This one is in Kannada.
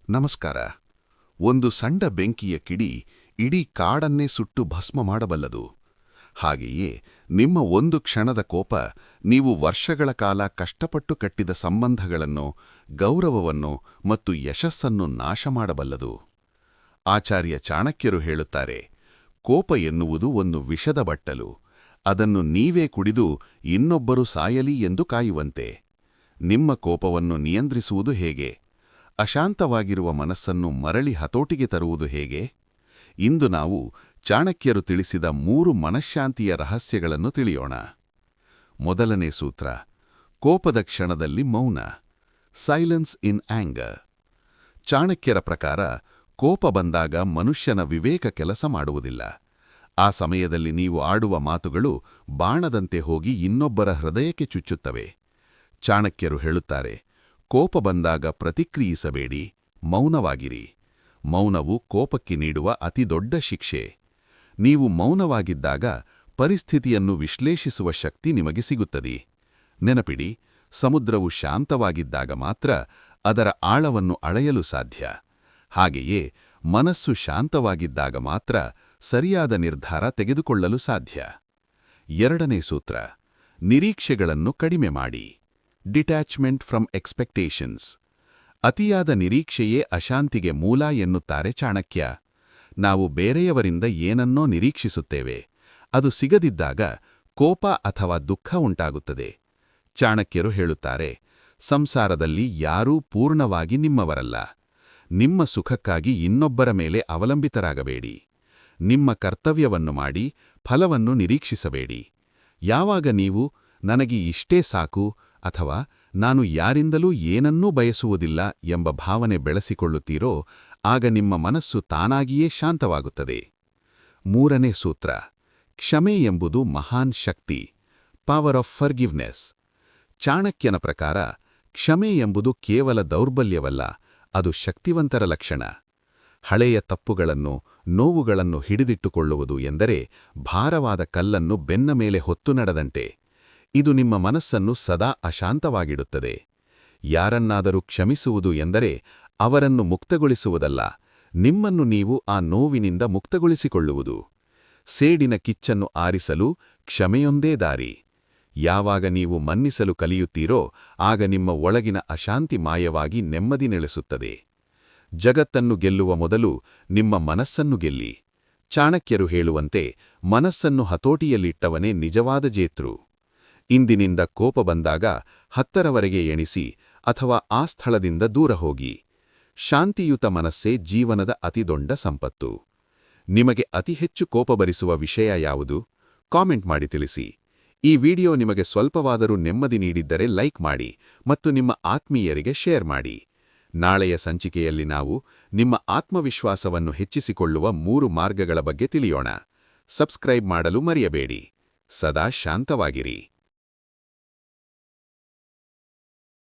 ನಮಸ್ಕಾರ. ಒಂದು ಸಣ್ಣ ಬೆಂಕಿಯ ಕಿಡಿ ಇಡೀ ಕಾಡನ್ನೇ ಸುಟ್ಟು ಭಸ್ಮ ಮಾಡಬಲ್ಲದು. ಹಾಗೆಯೇ ನಿಮ್ಮ ಒಂದು ಕ್ಷಣದ ಕೋಪ ನೀವು ವರ್ಷಗಳ ಕಾಲ ಕಷ್ಟಪಟ್ಟು ಕಟ್ಟಿದ ಸಂಬಂಧಗಳನ್ನು, ಗೌರವವನ್ನು ಮತ್ತು ಯಶಸ್ಸನ್ನು ನಾಶ ಮಾಡಬಲ್ಲದು. ಆಚಾರ್ಯ ಚಾಣಕ್ಯರು ಹೇಳುತ್ತಾರೆ, ಕೋಪ ಎನ್ನುವುದು ಒಂದು ವಿಷದ ಬಟ್ಟಲು. ಅದನ್ನು ನೀವೇ ಕುಡಿದು ಇನ್ನೊಬ್ಬರು ಸಾಯಲಿ ಎಂದು ಕಾಯುವಂತೆ. ನಿಮ್ಮ ಕೋಪವನ್ನು ನಿಯಂತ್ರಿಸುವುದು ಹೇಗೆ? ಅಶಾಂತವಾಗಿರುವ ಮನಸ್ಸನ್ನು ಮರಳಿ ಹತೋಟಿಗೆ ತರುವುದು ಹೇಗೆ? ಇಂದು ನಾವು ಚಾಣಕ್ಯರು ತಿಳಿಸಿದ 3 ಮನಃಶಾಂತಿಯ ರಹಸ್ಯಗಳನ್ನು ತಿಳಿಯೋಣ. ಮೊದಲನೇ ಸೂತ್ರ: ಕೋಪದ ಕ್ಷಣದಲ್ಲಿ ಮೌನ, ಸೈಲೆನ್ಸ್ ಇನ್ ಆಂಗರ್. ಚಾಣಕ್ಯರ ಪ್ರಕಾರ ಕೋಪ ಬಂದಾಗ ಮನುಷ್ಯನ ವಿವೇಕ ಕೆಲಸ ಮಾಡುವುದಿಲ್ಲ. ಆ ಸಮಯದಲ್ಲಿ ನೀವು ಆಡುವ ಮಾತುಗಳು ಬಾಣದಂತೆ ಹೋಗಿ ಇನ್ನೊಬ್ಬರ ಹೃದಯಕ್ಕೆ ಚುಚ್ಚುತ್ತವೆ. ಚಾಣಕ್ಯರು ಹೇಳುತ್ತಾರೆ, ಕೋಪ ಬಂದಾಗ ಪ್ರತಿಕ್ರಿಯಿಸಬೇಡಿ, ಮೌನವಾಗಿರಿ. ಮೌನವು ಕೋಪಕ್ಕೆ ನೀಡುವ ಅತಿದೊಡ್ಡ ಶಿಕ್ಷೆ. ನೀವು ಮೌನವಾಗಿದ್ದಾಗ ಪರಿಸ್ಥಿತಿಯನ್ನು ವಿಶ್ಲೇಷಿಸುವ ಶಕ್ತಿ ನಿಮಗೆ ಸಿಗುತ್ತದೆ. ನೆನಪಿಡಿ, ಸಮುದ್ರವು ಶಾಂತವಾಗಿದ್ದಾಗ ಮಾತ್ರ ಅದರ ಆಳವನ್ನು ಅಳೆಯಲು ಸಾಧ್ಯ. ಹಾಗೆಯೇ ಮನಸ್ಸು ಶಾಂತವಾಗಿದ್ದಾಗ ಮಾತ್ರ ಸರಿಯಾದ ನಿರ್ಧಾರ ತೆಗೆದುಕೊಳ್ಳಲು ಸಾಧ್ಯ. ಎರಡನೇ ಸೂತ್ರ: ನಿರೀಕ್ಷೆಗಳನ್ನು ಕಡಿಮೆ ಮಾಡಿ. Detachment from expectations. ಅತಿಯಾದ ನಿರೀಕ್ಷೆಯೇ ಅಶಾಂತಿಗೆ ಮೂಲ ಎನ್ನುತ್ತಾರೆ ಚಾಣಕ್ಯ. ನಾವು ಬೇರೆಯವರಿಂದ ಏನನ್ನೋ ನಿರೀಕ್ಷಿಸುತ್ತೇವೆ. ಅದು ಸಿಗದಿದ್ದಾಗ ಕೋಪ ಅಥವಾ ದುಃಖ ಉಂಟಾಗುತ್ತದೆ. ಚಾಣಕ್ಯರು ಹೇಳುತ್ತಾರೆ, ಸಂಸಾರದಲ್ಲಿ ಯಾರೂ ಪೂರ್ಣವಾಗಿ ನಿಮ್ಮವರಲ್ಲ. ನಿಮ್ಮ ಸುಖಕ್ಕಾಗಿ ಇನ್ನೊಬ್ಬರ ಮೇಲೆ ಅವಲಂಬಿತರಾಗಬೇಡಿ. ನಿಮ್ಮ ಕರ್ತವ್ಯವನ್ನು ಮಾಡಿ ಫಲವನ್ನು ನಿರೀಕ್ಷಿಸಬೇಡಿ. ಯಾವಾಗ ನೀವು ನನಗೆ ಇಷ್ಟೇ ಸಾಕು ಅಥವಾ ನಾನು ಯಾರಿಂದಲೂ ಏನನ್ನೂ ಬಯಸುವುದಿಲ್ಲ ಎಂಬ ಭಾವನೆ ಬೆಳೆಸಿಕೊಳ್ಳುತ್ತೀರೋ, ಆಗ ನಿಮ್ಮ ಮನಸ್ಸು ತಾನಾಗಿಯೇ ಶಾಂತವಾಗುತ್ತದೆ. ಮೂರನೇ ಸೂತ್ರ: ಕ್ಷಮೆ ಎಂಬುದು ಮಹಾನ್ ಶಕ್ತಿ, ಪವರ್ ಆಫ್ ಫರ್ಗಿವ್ನೆಸ್. ಚಾಣಕ್ಯನ ಪ್ರಕಾರ ಕ್ಷಮೆ ಎಂಬುದು ಕೇವಲ ದೌರ್ಬಲ್ಯವಲ್ಲ, ಅದು ಶಕ್ತಿವಂತರ ಲಕ್ಷಣ. ಹಳೆಯ ತಪ್ಪುಗಳನ್ನು, ನೋವುಗಳನ್ನು ಹಿಡಿದಿಟ್ಟುಕೊಳ್ಳುವುದು ಎಂದರೆ ಭಾರವಾದ ಕಲ್ಲನ್ನು ಬೆನ್ನ ಮೇಲೆ ಹೊತ್ತು ನಡೆದಂತೆ. ಇದು ನಿಮ್ಮ ಮನಸ್ಸನ್ನು ಸದಾ ಅಶಾಂತವಾಗಿಡುತ್ತದೆ. ಯಾರನ್ನಾದರೂ ಕ್ಷಮಿಸುವುದು ಎಂದರೆ ಅವರನ್ನು ಮುಕ್ತಗೊಳಿಸುವುದಲ್ಲ, ನಿಮ್ಮನ್ನು ನೀವು ಆ ನೋವಿನಿಂದ ಮುಕ್ತಗೊಳಿಸಿಕೊಳ್ಳುವುದು. ಸೇಡಿನ ಕಿಚ್ಚನ್ನು ಆರಿಸಲು ಕ್ಷಮೆಯೊಂದೇ ದಾರಿ. ಯಾವಾಗ ನೀವು ಮನ್ನಿಸಲು ಕಲಿಯುತ್ತೀರೋ, ಆಗ ನಿಮ್ಮ ಒಳಗಿನ ಅಶಾಂತಿ ಮಾಯವಾಗಿ ನೆಮ್ಮದಿ ನೆಲೆಸುತ್ತದೆ. ಜಗತ್ತನ್ನು ಗೆಲ್ಲುವ ಮೊದಲು ನಿಮ್ಮ ಮನಸ್ಸನ್ನು ಗೆಲ್ಲಿ. ಚಾಣಕ್ಯರು ಹೇಳುವಂತೆ, ಮನಸ್ಸನ್ನು ಹತೋಟಿಯಲ್ಲಿಟ್ಟವನೇ ನಿಜವಾದ ಜೇತೃ. ಇಂದಿನಿಂದ ಕೋಪ ಬಂದಾಗ 10ರವರೆಗೆ ಎಣಿಸಿ ಅಥವಾ ಆ ಸ್ಥಳದಿಂದ ದೂರ ಹೋಗಿ. ಶಾಂತಿಯುತ ಮನಸ್ಸೇ ಜೀವನದ ಅತಿದೊಡ್ಡ ಸಂಪತ್ತು. ನಿಮಗೆ ಅತಿ ಹೆಚ್ಚು ಕೋಪ ಬರಿಸುವ ವಿಷಯ ಯಾವುದು? ಕಾಮೆಂಟ್ ಮಾಡಿ ತಿಳಿಸಿ. ಈ ವಿಡಿಯೋ ನಿಮಗೆ ಸ್ವಲ್ಪವಾದರೂ ನೆಮ್ಮದಿ ನೀಡಿದ್ದರೆ ಲೈಕ್ ಮಾಡಿ ಮತ್ತು ನಿಮ್ಮ ಆತ್ಮೀಯರಿಗೆ ಶೇರ್ ಮಾಡಿ. ನಾಳೆಯ ಸಂಚಿಕೆಯಲ್ಲಿ ನಾವು ನಿಮ್ಮ ಆತ್ಮವಿಶ್ವಾಸವನ್ನು ಹೆಚ್ಚಿಸಿಕೊಳ್ಳುವ 3 ಮಾರ್ಗಗಳ ಬಗ್ಗೆ ತಿಳಿಯೋಣ. ಸಬ್ಸ್ಕ್ರೈಬ್ ಮಾಡಲು ಮರೆಯಬೇಡಿ. ಸದಾ ಶಾಂತವಾಗಿರಿ.